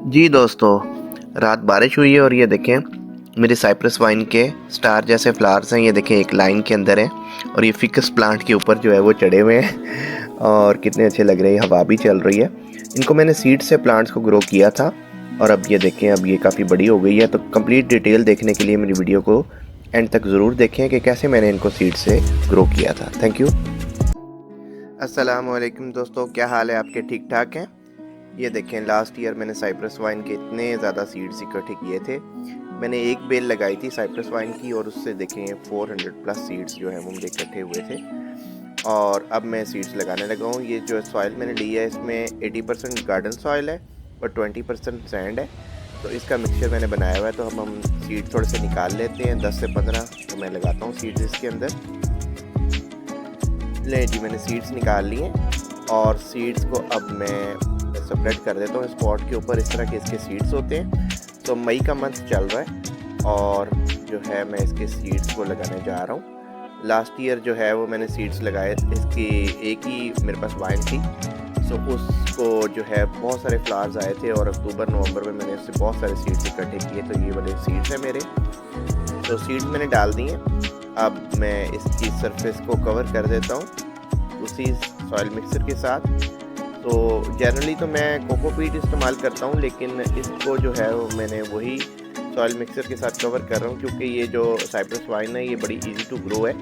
जी दोस्तों, रात बारिश हुई है और ये देखें मेरे साइप्रस वाइन के स्टार जैसे फ्लावर्स हैं। ये देखें एक लाइन के अंदर है और ये फिकस प्लांट के ऊपर जो है वो चढ़े हुए हैं और कितने अच्छे लग रहे हैं। हवा भी चल रही है। इनको मैंने सीड से प्लांट्स को ग्रो किया था और अब ये देखें अब ये काफ़ी बड़ी हो गई है। तो कंप्लीट डिटेल देखने के लिए मेरी वीडियो को एंड तक ज़रूर देखें कि कैसे मैंने इनको सीड से ग्रो किया था। Thank you. अस्सलाम वालेकुम दोस्तों, क्या हाल है आपके? ठीक ठाक हैं? ये देखें लास्ट ईयर मैंने साइप्रस वाइन के इतने ज़्यादा सीड्स इकट्ठे किए थे। मैंने एक बेल लगाई थी साइप्रस वाइन की और उससे देखें 400 प्लस सीड्स जो है वो मुझे इकट्ठे हुए थे। और अब मैं सीड्स लगाने लगा हूँ। ये जो सॉइल मैंने लिया है इसमें 80% गार्डन सॉइल है और 20% सैंड है। तो इसका मिक्सचर मैंने बनाया हुआ है। तो हम सीड थोड़े से निकाल लेते हैं, 10 से 15 तो मैं लगाता हूँ सीड्स इसके अंदर। ले जी, मैंने सीड्स निकाल लिए और सीड्स को अब मैं सेपरेट कर देता हूँ स्पॉट के ऊपर। इस तरह के इसके सीड्स होते हैं। तो मई का मंथ चल रहा है और जो है मैं इसके सीड्स को लगाने जा रहा हूँ। लास्ट ईयर जो है वो मैंने सीड्स लगाए, इसकी एक ही मेरे पास वाइन थी। सो उसको जो है बहुत सारे फ्लावर्स आए थे और अक्टूबर नवंबर में मैंने उससे बहुत सारे सीड्स इकट्ठे किए। तो ये वाले सीड्स हैं मेरे। तो सीड्स मैंने डाल दिए। अब मैं इसकी सरफेस को कवर कर देता हूँ उसी सॉइल मिक्सर के साथ। तो जनरली तो मैं कोकोपीट इस्तेमाल करता हूँ, लेकिन इसको जो है वो मैंने वही सॉइल मिक्सर के साथ कवर कर रहा हूँ क्योंकि ये जो साइप्रस वाइन है ये बड़ी इजी टू ग्रो है।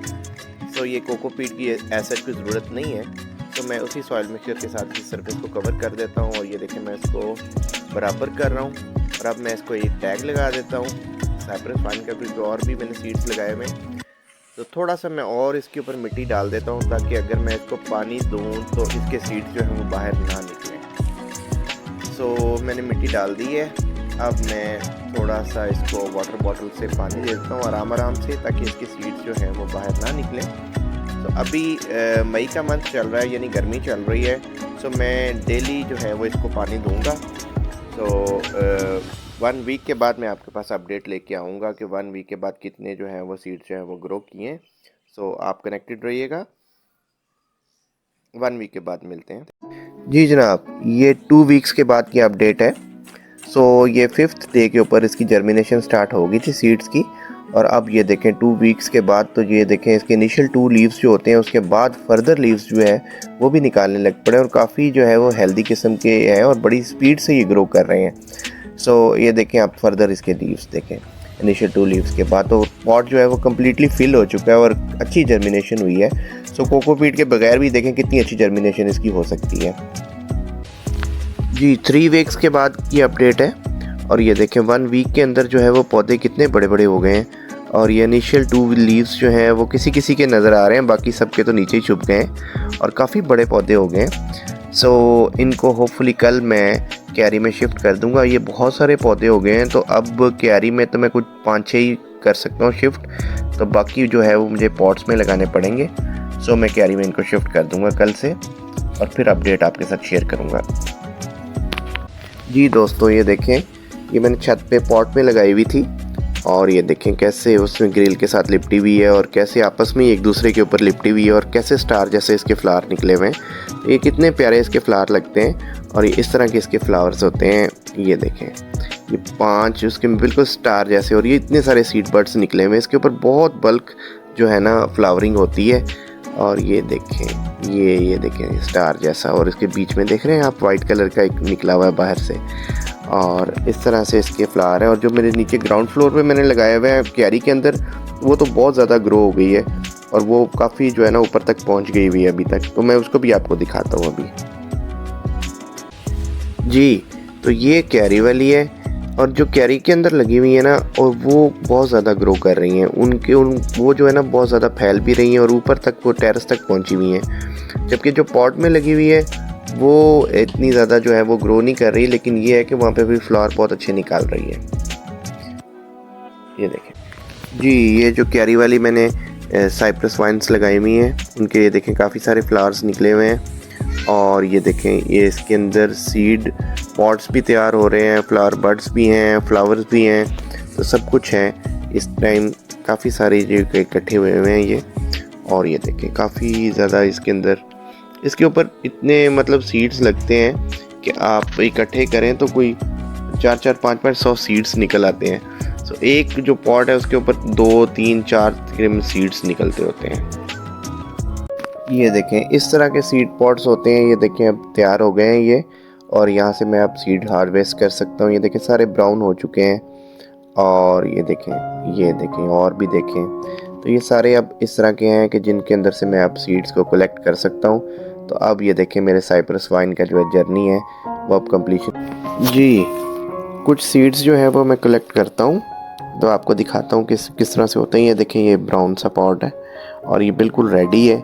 तो ये कोकोपीट की एसिड की ज़रूरत नहीं है। तो मैं उसी सॉइल मिक्सर के साथ इस सरफेस को कवर कर देता हूँ और ये देखें मैं इसको बराबर कर रहा हूँ। और अब मैं इसको एक टैग लगा देता हूँ साइप्रस वाइन का, क्योंकि और भी मैंने सीड्स लगाए हुए। तो थोड़ा सा मैं और इसके ऊपर मिट्टी डाल देता हूँ ताकि अगर मैं इसको पानी दूँ तो इसके सीड्स जो हैं वो बाहर ना निकलें। सो मैंने मिट्टी डाल दी है। अब मैं थोड़ा सा इसको वाटर बॉटल से पानी दे देता हूँ आराम से, ताकि इसके सीड्स जो हैं वो बाहर ना निकलें। तो अभी मई का मंथ चल रहा है, यानी गर्मी चल रही है। सो मैं डेली जो है वो इसको पानी दूँगा। तो 1 वीक के बाद मैं आपके पास अपडेट लेके आऊँगा कि 1 वीक के बाद कितने जो हैं वो सीड्स जो हैं वो ग्रो किए हैं। सो आप कनेक्टेड रहिएगा, 1 वीक के बाद मिलते हैं। जी जनाब, ये 2 वीक्स के बाद की अपडेट है। सो ये 5th डे के ऊपर इसकी जर्मिनेशन स्टार्ट हो गई थी सीड्स की। और अब ये देखें 2 वीक्स के बाद तो ये देखें इसके इनिशियल 2 लीव्स जो होते हैं उसके बाद फर्दर लीव्स जो है वो भी निकालने लग पड़े और काफ़ी जो है वो हेल्दी किस्म के हैं और बड़ी स्पीड से ये ग्रो कर रहे हैं। सो ये देखें आप फर्दर इसके लीव्स देखें इनिशियल 2 लीव्स के बाद तो पॉट जो है वो कम्प्लीटली फिल हो चुका है और अच्छी जर्मिनेशन हुई है। सो कोकोपीट के बगैर भी देखें कितनी अच्छी जर्मिनेशन इसकी हो सकती है। जी 3 वीक्स के बाद की अपडेट है और ये देखें 1 वीक के अंदर जो है वो पौधे कितने बड़े बड़े हो गए हैं। और ये इनिशियल 2 लीव्स जो हैं वो किसी किसी के नज़र आ रहे हैं, बाकी सबके तो नीचे ही छुप गए हैं और काफ़ी बड़े पौधे हो गए हैं। सो इनको होपफुली कल मैं क्यारी में शिफ्ट कर दूंगा। ये बहुत सारे पौधे हो गए हैं तो अब क्यारी में तो मैं कुछ 5-6 ही कर सकता हूँ शिफ्ट, तो बाकी जो है वो मुझे पॉट्स में लगाने पड़ेंगे। सो मैं क्यारी में इनको शिफ्ट कर दूंगा कल से और फिर अपडेट आपके साथ शेयर करूँगा। जी दोस्तों, ये देखें ये मैंने छत पे पॉट में लगाई हुई थी और ये देखें कैसे उसमें ग्रिल के साथ लिपटी हुई है और कैसे आपस में एक दूसरे के ऊपर लिपटी हुई है और कैसे स्टार जैसे इसके फ्लावर निकले हुए हैं। तो ये कितने प्यारे इसके फ्लावर लगते हैं और ये इस तरह के इसके फ्लावर्स होते हैं। ये देखें ये 5 उसके बिल्कुल स्टार जैसे और ये इतने सारे सीड बड्स निकले हुए हैं। इसके ऊपर बहुत बल्क जो है ना फ्लावरिंग होती है। और ये देखें ये देखें स्टार जैसा और इसके बीच में देख रहे हैं आप वाइट कलर का एक निकला हुआ है बाहर से और इस तरह से इसके फ्लावर है। और जो मेरे नीचे ग्राउंड फ्लोर पे मैंने लगाया हुआ है क्यारी के अंदर, वो तो बहुत ज़्यादा ग्रो हो गई है और वो काफ़ी जो है ना ऊपर तक पहुंच गई हुई है अभी तक। तो मैं उसको भी आपको दिखाता हूँ अभी। जी तो ये क्यारी वाली है और जो क्यारी के अंदर लगी हुई है ना और वो बहुत ज़्यादा ग्रो कर रही हैं। वो जो है ना बहुत ज़्यादा फैल भी रही हैं और ऊपर तक वो टेरेस तक पहुँची हुई हैं। जबकि जो पॉट में लगी हुई है वो इतनी ज़्यादा जो है वो ग्रो नहीं कर रही, लेकिन ये है कि वहाँ पे भी फ्लावर बहुत अच्छे निकाल रही है। ये देखें जी, ये जो क्यारी वाली मैंने साइप्रस वाइन्स लगाई हुई हैं उनके ये देखें काफ़ी सारे फ्लावर्स निकले हुए हैं। और ये देखें ये इसके अंदर सीड पॉट्स भी तैयार हो रहे हैं, फ्लावर बड्स भी हैं, फ्लावर्स भी हैं, तो सब कुछ है इस टाइम। काफ़ी सारे जो इकट्ठे हुए हैं ये। और ये देखें काफ़ी ज़्यादा इसके अंदर इसके ऊपर इतने मतलब सीड्स लगते हैं कि आप इकट्ठे करें तो कोई 4-5 सीड्स निकल आते हैं। सो एक जो पॉट है उसके ऊपर 2-3-4 तकरीबन सीड्स निकलते होते हैं। ये देखें इस तरह के सीड पॉट्स होते हैं। ये देखें अब तैयार हो गए हैं ये, और यहाँ से मैं अब सीड हार्वेस्ट कर सकता हूँ। ये देखें सारे ब्राउन हो चुके हैं, और ये देखें और भी देखें। तो ये सारे अब इस तरह के हैं कि जिनके अंदर से मैं अब सीड्स को कलेक्ट कर सकता हूँ। तो अब ये देखें मेरे साइप्रस वाइन का जो है जर्नी है वो अब कंप्लीशन। जी, कुछ सीड्स जो है वो मैं कलेक्ट करता हूँ, तो आपको दिखाता हूँ किस तरह से होते हैं। ये देखें ये ब्राउन सा पॉट है और ये बिल्कुल रेडी है।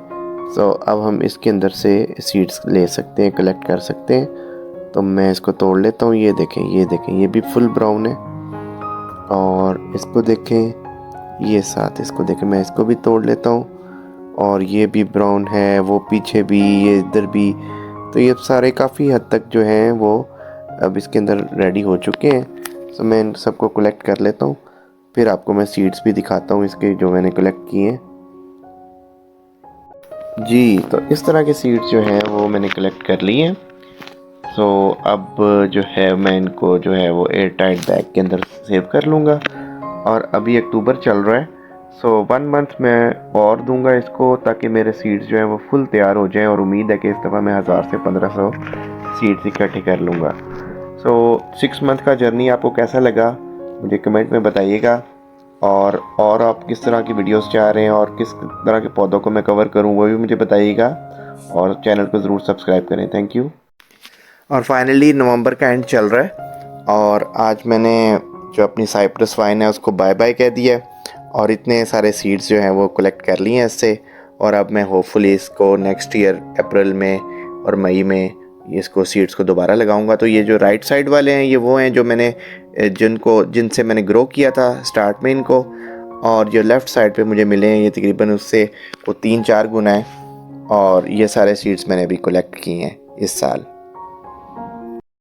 तो अब हम इसके अंदर से सीड्स ले सकते हैं, कलेक्ट कर सकते हैं। तो मैं इसको तोड़ लेता हूँ। ये देखें ये भी फुल ब्राउन है, और इसको देखें ये साथ, इसको देखें मैं इसको भी तोड़ लेता हूँ, और ये भी ब्राउन है, वो पीछे भी, ये इधर भी। तो ये सारे काफ़ी हद तक जो हैं वो अब इसके अंदर रेडी हो चुके हैं। तो मैं इन सबको कलेक्ट कर लेता हूँ, फिर आपको मैं सीड्स भी दिखाता हूँ इसके जो मैंने कलेक्ट किए हैं। जी, तो इस तरह के सीड्स जो हैं वो मैंने कलेक्ट कर लिए हैं। सो अब जो है मैं इनको जो है वो एयर टाइट बैग के अंदर सेव कर लूँगा। और अभी अक्टूबर चल रहा है, सो 1 मंथ मैं और दूंगा इसको, ताकि मेरे सीड्स जो हैं वो फुल तैयार हो जाएं। और उम्मीद है कि इस दफ़ा मैं 1000 से 1500 सीड्स इकट्ठे कर लूँगा। सो 6 मंथ का जर्नी आपको कैसा लगा मुझे कमेंट में बताइएगा। और आप किस तरह की वीडियोस चाह रहे हैं और किस तरह के पौधों को मैं कवर करूं वो भी मुझे बताइएगा, और चैनल को ज़रूर सब्सक्राइब करें। Thank you. और फाइनली नवंबर का एंड चल रहा है, और आज मैंने जो अपनी साइप्रस वाइन है उसको बाय बाय कह दिया है, और इतने सारे सीड्स जो हैं वो कलेक्ट कर लिए हैं इससे। और अब मैं होपफुली इसको नेक्स्ट ईयर अप्रैल में और मई में इसको सीड्स को दोबारा लगाऊंगा। तो ये जो राइट साइड वाले हैं ये वो हैं जो मैंने जिनसे मैंने ग्रो किया था स्टार्ट में इनको, और जो लेफ़्ट साइड पे मुझे मिले हैं ये तकरीबन उससे वो 3-4 गुना है। और ये सारे सीड्स मैंने अभी कलेक्ट किए हैं इस साल।